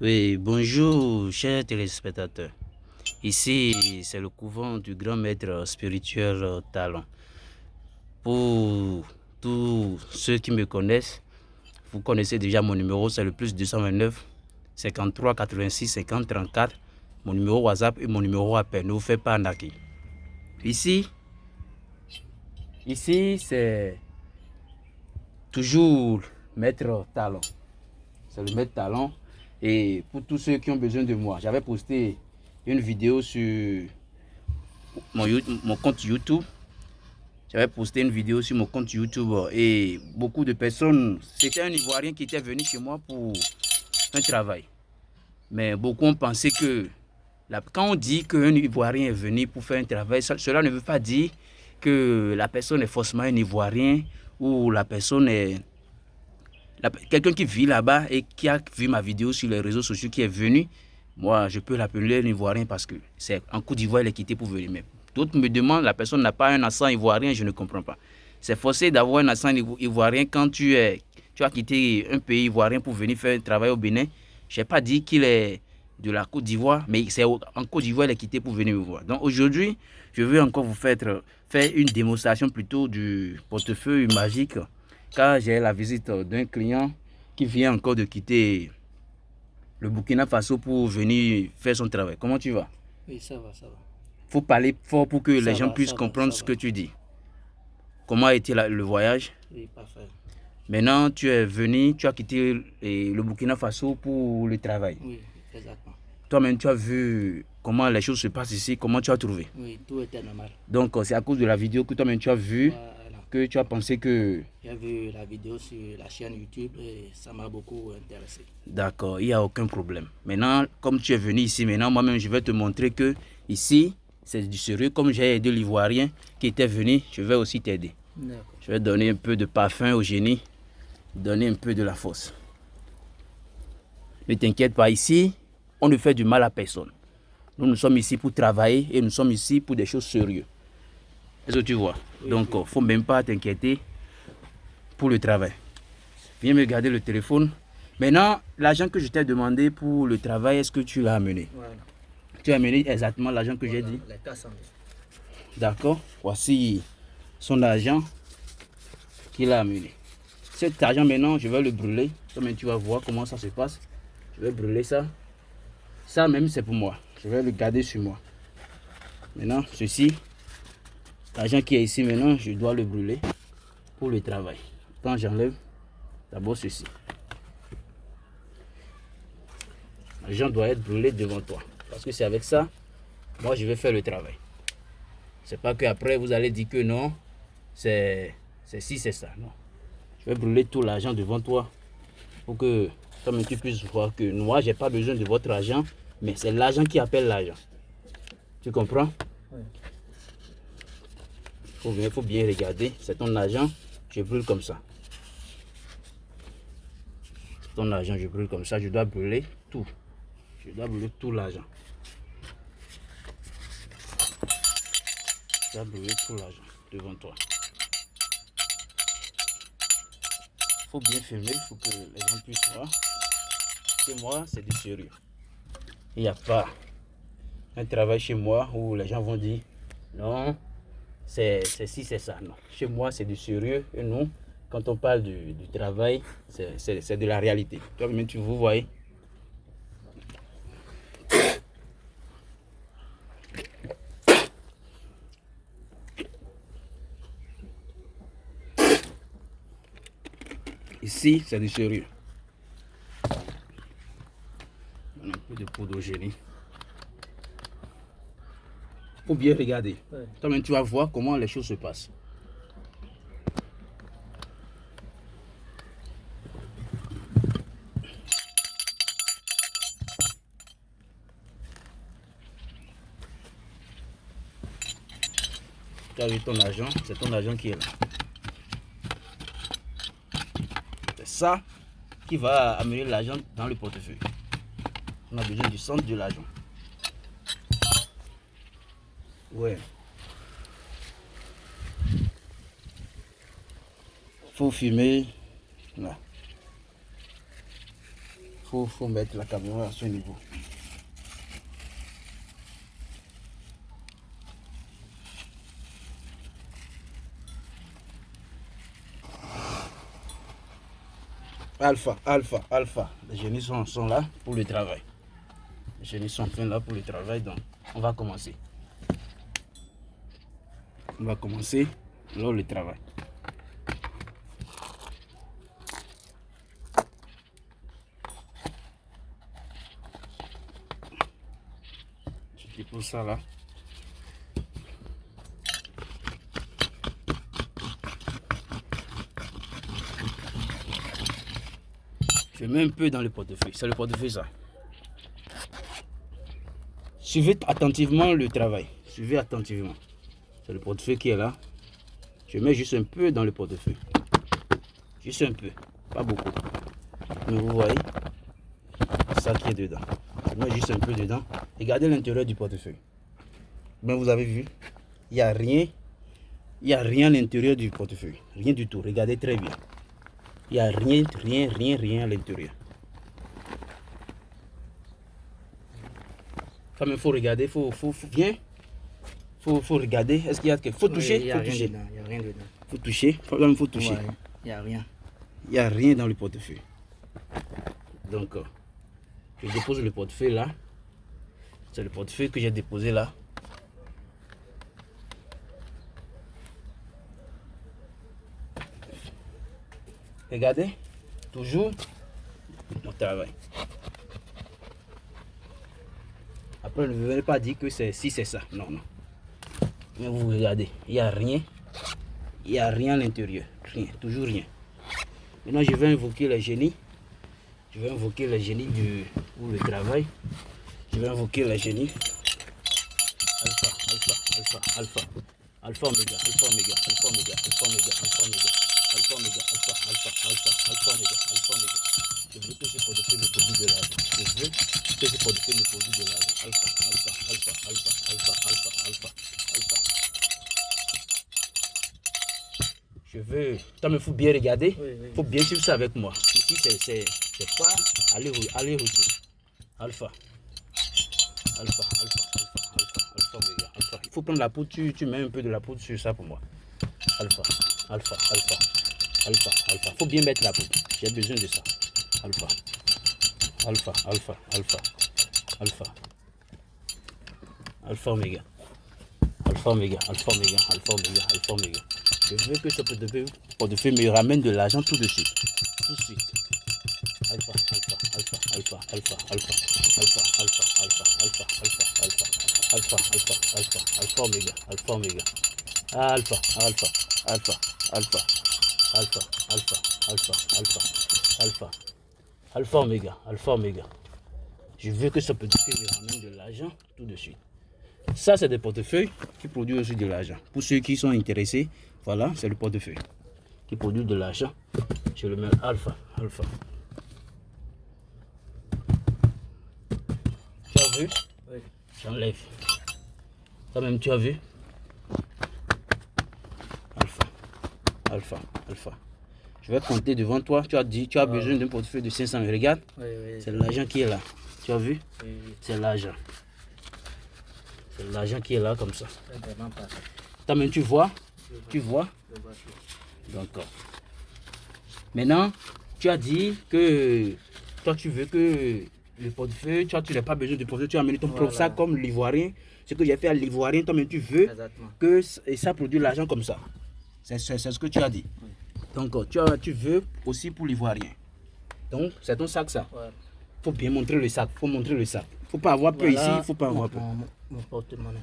Oui, bonjour, chers téléspectateurs. Ici, c'est le couvent du grand maître spirituel Talon. Pour tous ceux qui me connaissent, vous connaissez déjà mon numéro, c'est le plus 229 53 86 50 34. Mon numéro WhatsApp et mon numéro appel. Ne vous faites pas arnaquer. Ici, c'est toujours maître Talon. C'est le maître Talon. Et pour tous ceux qui ont besoin de moi, j'avais posté une vidéo sur mon compte YouTube. J'avais posté une vidéo sur mon compte YouTube et beaucoup de personnes, c'était un Ivoirien qui était venu chez moi pour un travail. Mais beaucoup ont pensé que, quand on dit qu'un Ivoirien est venu pour faire un travail, cela ne veut pas dire que la personne est forcément un Ivoirien ou la personne est quelqu'un qui vit là-bas et qui a vu ma vidéo sur les réseaux sociaux qui est venu. Moi, je peux l'appeler un Ivoirien parce que c'est en Côte d'Ivoire, il est quitté pour venir. Mais d'autres me demandent, la personne n'a pas un accent ivoirien, je ne comprends pas. C'est forcé d'avoir un accent ivoirien quand tu as quitté un pays ivoirien pour venir faire un travail au Bénin. Je n'ai pas dit qu'il est de la Côte d'Ivoire, mais c'est en Côte d'Ivoire, il est quitté pour venir me voir. Donc aujourd'hui, je veux encore vous faire une démonstration plutôt du portefeuille magique, car j'ai la visite d'un client qui vient encore de quitter le Burkina Faso pour venir faire son travail. Comment tu vas? Oui, ça va, ça va. Faut parler fort pour que les gens va, puissent ça comprendre va, ce que tu dis. Comment a été le voyage? Oui, parfait. Maintenant, tu es venu, tu as quitté le Burkina Faso pour le travail. Oui, exactement. Toi-même, tu as vu comment les choses se passent ici, comment tu as trouvé? Oui, tout était normal. Donc, c'est à cause de la vidéo que toi-même tu as vu, Voilà. que tu as pensé que... J'ai vu la vidéo sur la chaîne YouTube et ça m'a beaucoup intéressé. D'accord, il n'y a aucun problème. Maintenant, comme tu es venu ici, maintenant, moi-même, je vais te montrer que ici, c'est du sérieux. Comme j'ai aidé l'Ivoirien qui était venu, je vais aussi t'aider. Je vais donner un peu de parfum au génie, donner un peu de la force. Ne t'inquiète pas, ici, on ne fait du mal à personne. Nous sommes ici pour travailler et nous sommes ici pour des choses sérieuses. Est-ce que tu vois? Oui, donc, il ne faut même pas t'inquiéter pour le travail. Viens me garder le téléphone. Maintenant, l'argent que je t'ai demandé pour le travail, est-ce que tu l'as amené? Voilà. Tu as amené exactement l'argent que j'ai dit? Les 400 000. D'accord. Voici son argent qu'il a amené. Cet argent, maintenant, je vais le brûler. Comme tu vas voir comment ça se passe. Je vais brûler ça. Ça même, c'est pour moi. Je vais le garder sur moi. Maintenant, ceci, l'argent qui est ici maintenant, je dois le brûler pour le travail. Quand j'enlève, d'abord ceci. L'argent doit être brûlé devant toi. Parce que c'est avec ça, moi, je vais faire le travail. C'est pas qu'après, vous allez dire que non, c'est si, c'est ça. Non. Je vais brûler tout l'argent devant toi pour que toi-même tu puisses voir que moi, j'ai pas besoin de votre argent, mais c'est l'argent qui appelle l'argent. Tu comprends? Oui. Il faut bien regarder. C'est ton argent, je brûle comme ça. C'est ton argent, je brûle comme ça. Je dois brûler tout. Je dois brûler tout l'argent. Je dois brûler tout l'argent devant toi. Il faut bien filmer pour que les gens puissent voir que moi, c'est du sérieux. Il n'y a pas un travail chez moi où les gens vont dire non, c'est si, c'est ça. Non. Chez moi, c'est du sérieux. Et nous, quand on parle du travail, c'est de la réalité. Toi-même, vous voyez. Ici, c'est du sérieux. On a un peu de poudre au génie. Il faut bien regarder. Ouais. Toi-même, tu vas voir comment les choses se passent. Tu as vu ton argent, c'est ton argent qui est là. C'est ça qui va amener l'argent dans le portefeuille. On a besoin du centre de l'argent. Ouais. Faut filmer là. faut mettre la caméra à ce niveau. Alpha. Les génies sont là pour le travail. Les génies sont enfin là pour le travail, donc on va commencer. On va commencer alors le travail. Je dépose ça là. Je mets un peu dans le portefeuille. C'est le portefeuille ça. Suivez attentivement le travail. Suivez attentivement. C'est le portefeuille qui est là. Je mets juste un peu dans le portefeuille. Juste un peu. Pas beaucoup. Mais vous voyez, ça qui est dedans. Je mets juste un peu dedans. Regardez l'intérieur du portefeuille. Ben, vous avez vu, il n'y a rien. Il n'y a rien à l'intérieur du portefeuille. Rien du tout. Regardez très bien. Il n'y a rien à l'intérieur. Quand même, il faut regarder, faut bien. Faut regarder. Est-ce qu'il y a quelque chose? Faut toucher. Il n'y a rien dedans. Il n'y a rien dedans. Faut toucher. Il faut toucher. Ouais, il n'y a rien. Il n'y a rien dans le portefeuille. Donc, je dépose le portefeuille là. C'est le portefeuille que j'ai déposé là. Regardez, toujours mon travail. Après, ne venez pas dire que c'est si c'est ça. Non. Mais vous regardez, il n'y a rien. Il n'y a rien à l'intérieur. Rien, toujours rien. Maintenant, je vais invoquer les génies. Je vais invoquer les génies pour le travail. Je vais invoquer les génies. Alpha, oméga. Je veux que ce portefeuille me produise de l'argent. Je veux que ce portefeuille me produise de l'argent. Alpha. Je veux. Toi, il faut bien regarder. Il faut bien suivre ça avec moi. Ici, c'est pas aller-retour. Alpha, oméga. Il faut prendre la poudre. Tu mets un peu de la poudre sur ça pour moi. Alpha. Il faut bien mettre la poudre. J'ai besoin de ça. Alpha. Alpha, oméga. Je veux que ce portefeuille me ramène de l'argent tout de suite. Tout de suite. Alpha, oméga. Alpha, oméga. Je veux que ce portefeuille me ramène de l'argent tout de suite. Ça, c'est des portefeuilles qui produisent aussi de l'argent. Pour ceux qui sont intéressés, voilà, c'est le portefeuille qui produit de l'argent. Je le mets alpha. Tu as vu? Oui. J'enlève. Toi-même, tu as vu? Alpha. Je vais compter devant toi. Tu as dit, tu as besoin d'un portefeuille de 500. Regarde. Oui. C'est l'argent qui est là. Tu as vu? Oui. C'est l'argent. C'est l'argent qui est là comme ça. C'est vraiment parfait. Toi-même, tu vois? Tu vois? D'accord. Maintenant, tu as dit que toi, tu veux que le portefeuille, tu n'as pas besoin de portefeuille, tu as amené ton propre sac comme l'ivoirien. Ce que j'ai fait à l'ivoirien, toi-même, tu veux que ça produise l'argent comme ça. C'est ce que tu as dit. Oui. Donc, tu veux aussi pour l'ivoirien. Donc, c'est ton sac, ça. Ouais. Faut bien montrer le sac. Faut montrer le sac. Faut pas avoir peur ici. Faut pas avoir peur. Mon porte-monnaie.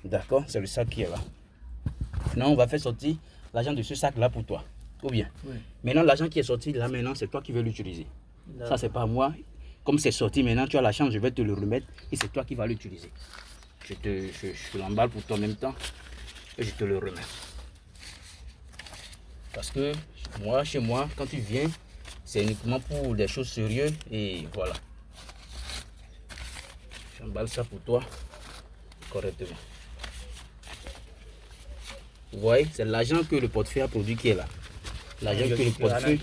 D'accord, c'est le sac qui est là. Maintenant, on va faire sortir l'argent de ce sac-là pour toi. Ou bien. Oui. Maintenant, l'argent qui est sorti là, maintenant, c'est toi qui veux l'utiliser. Ça, c'est pas moi. Comme c'est sorti maintenant, tu as la chance, je vais te le remettre et c'est toi qui vas l'utiliser. Je l'emballe pour toi en même temps et je te le remets. Parce que moi, chez moi, quand tu viens, c'est uniquement pour des choses sérieuses et voilà. J'emballe ça pour toi correctement. Vous voyez, c'est l'argent que le portefeuille a produit qui est là. L'argent que le portefeuille,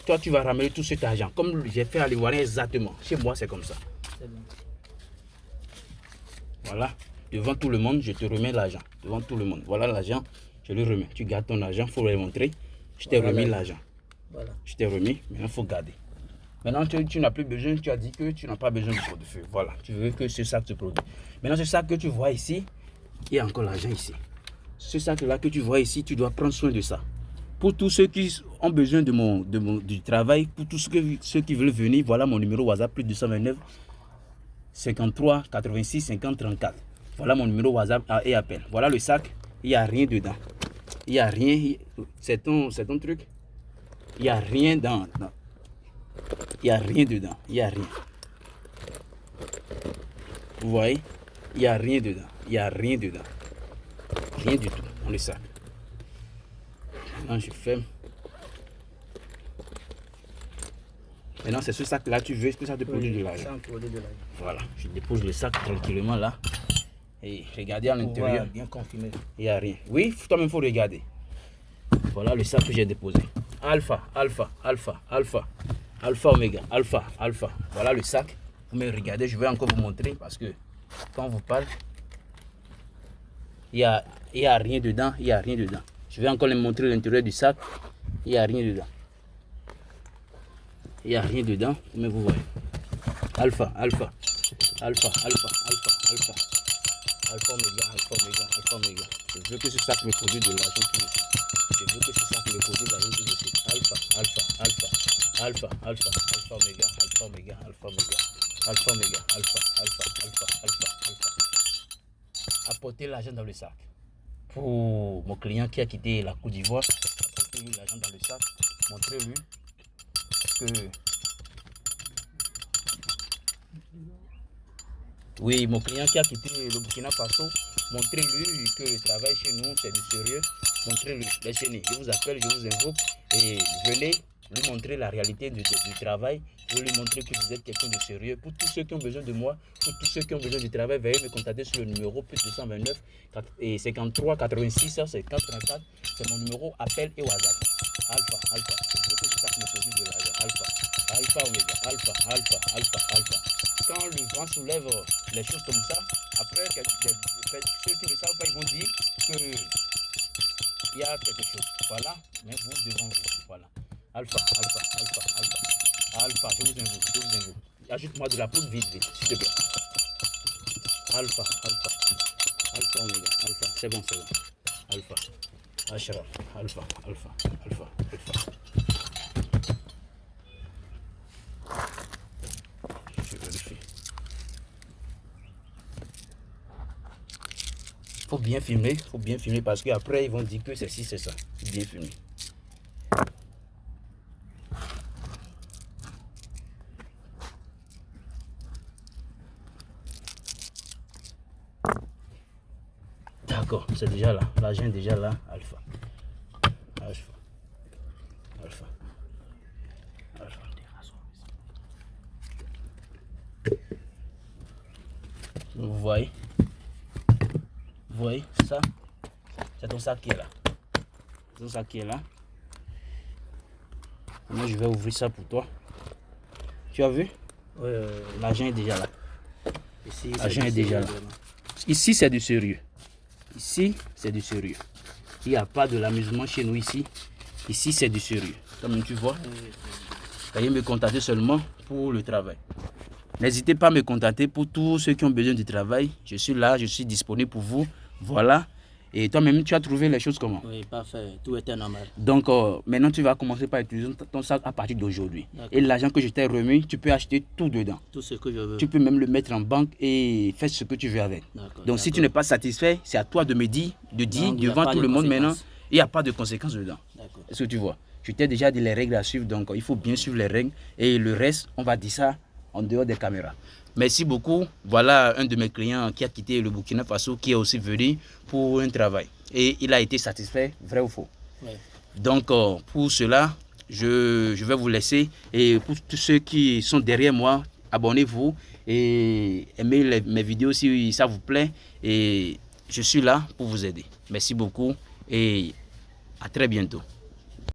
toi tu vas ramener tout cet argent. Comme j'ai fait à l'Ivoirien exactement. Chez moi c'est comme ça. Voilà. Devant tout le monde, je te remets l'argent. Devant tout le monde. Voilà l'argent, je le remets. Tu gardes ton argent, il faut le montrer. Je t'ai remis l'argent. Voilà. Je t'ai remis, maintenant il faut garder. Maintenant tu n'as plus besoin, tu as dit que tu n'as pas besoin du portefeuille. Voilà, tu veux que ce sac se produise. Maintenant ce sac que tu vois ici, il y a encore l'argent ici. Ce sac-là que tu vois ici, tu dois prendre soin de ça. Pour tous ceux qui ont besoin du travail, pour tous ceux qui veulent venir, voilà mon numéro WhatsApp, plus 229 53 86 50 34. Voilà mon numéro WhatsApp et appel. Voilà le sac, il n'y a rien dedans. Il n'y a rien, c'est ton truc. Il n'y a rien dans. Il n'y a rien dedans, il n'y a rien. Vous voyez, il n'y a rien dedans, il n'y a rien dedans. Rien du tout dans le sac. Maintenant je ferme. Maintenant c'est ce sac là, tu veux que ça te produise de l'argent. Voilà, je dépose le sac tranquillement là. Et regardez à l'intérieur. Bien confirmé. Il n'y a rien. Oui, toi-même il faut regarder. Voilà le sac que j'ai déposé. Alpha, alpha, alpha, alpha. Alpha, oméga, alpha, alpha. Voilà le sac. Vous me regardez, je vais encore vous montrer parce que quand on vous parle, il y a rien dedans, il n'y a rien dedans. Je vais encore les montrer l'intérieur du sac. Il n'y a rien dedans. Il n'y a rien dedans, mais vous voyez. Alpha, alpha, alpha, alpha, alpha, alpha. Alpha, oméga, alpha, oméga, alpha, oméga. Je veux que ce sac me produise de l'argent tout de suite. Je veux que ce sac me produise de l'argent tout de suite. Alpha, alpha, alpha. Alpha, alpha, alpha, oméga, alpha, oméga, alpha, oméga, alpha, oméga, alpha, alpha, alpha, alpha, alpha. Apportez l'argent dans le sac. Pour mon client qui a quitté la Côte d'Ivoire, apportez-lui l'argent dans le sac. Montrez-lui que... Oui, mon client qui a quitté le Burkina Faso, montrez-lui que le travail chez nous, c'est du sérieux. Montrez-lui, laissez-nous. Je vous appelle, je vous invoque et venez lui montrer la réalité du travail, pour lui montrer que vous êtes quelqu'un de sérieux. Pour tous ceux qui ont besoin de moi, pour tous ceux qui ont besoin du travail, veuillez me contacter sur le numéro plus 229 et 53 86 50 34. C'est mon numéro appel et WhatsApp. Alpha, alpha. Je veux que ce sac me produise de l'argent. Alpha, alpha, oméga, alpha, alpha, alpha, alpha. Quand le vent soulève les choses comme ça, après, ceux qui ne savent pas, ils vont dire qu'il y a quelque chose. Voilà, mais vous devant vous. Voilà. Alpha, alpha, alpha, alpha. Alpha, je vous invoque, je vous invoque. Ajoute-moi de la poudre vite, vite, s'il te plaît. Alpha, alpha. Alpha, oméga, alpha. C'est bon, c'est bon. Alpha. Ashraf, alpha, alpha, alpha, alpha. Je vérifie. Faut bien filmer parce qu'après ils vont dire que c'est ci, c'est ça. Bien filmé. D'accord, c'est déjà là. L'argent est déjà là. Alpha. Alpha. Alpha. Alpha. Vous voyez? Vous voyez ça? C'est ton sac qui est là. C'est ton sac qui est là. Moi, je vais ouvrir ça pour toi. Tu as vu? Oui, l'argent est déjà là. L'argent est déjà là. Ici, c'est du sérieux. Ici, c'est du sérieux. Il n'y a pas de l'amusement chez nous ici. Ici, c'est du sérieux. Comme tu vois, veuillez me contacter seulement pour le travail. N'hésitez pas à me contacter pour tous ceux qui ont besoin du travail. Je suis là, je suis disponible pour vous. Voilà. Et toi-même, tu as trouvé les choses comment? Oui, parfait. Tout était normal. Donc, maintenant, tu vas commencer par utiliser ton sac à partir d'aujourd'hui. Et l'argent que je t'ai remis, tu peux acheter tout dedans. Tout ce que je veux. Tu peux même le mettre en banque et faire ce que tu veux avec. Donc, si tu n'es pas satisfait, c'est à toi de me dire, devant tout le monde maintenant, il n'y a pas de conséquences dedans. Est-ce que tu vois? Je t'ai déjà dit les règles à suivre, donc il faut bien suivre les règles. Et le reste, on va dire ça en dehors des caméras. Merci beaucoup. Voilà un de mes clients qui a quitté le Burkina Faso, qui est aussi venu pour un travail. Et il a été satisfait, vrai ou faux? Oui. Donc, pour cela, je vais vous laisser. Et pour tous ceux qui sont derrière moi, abonnez-vous et aimez mes vidéos si ça vous plaît. Et je suis là pour vous aider. Merci beaucoup et à très bientôt.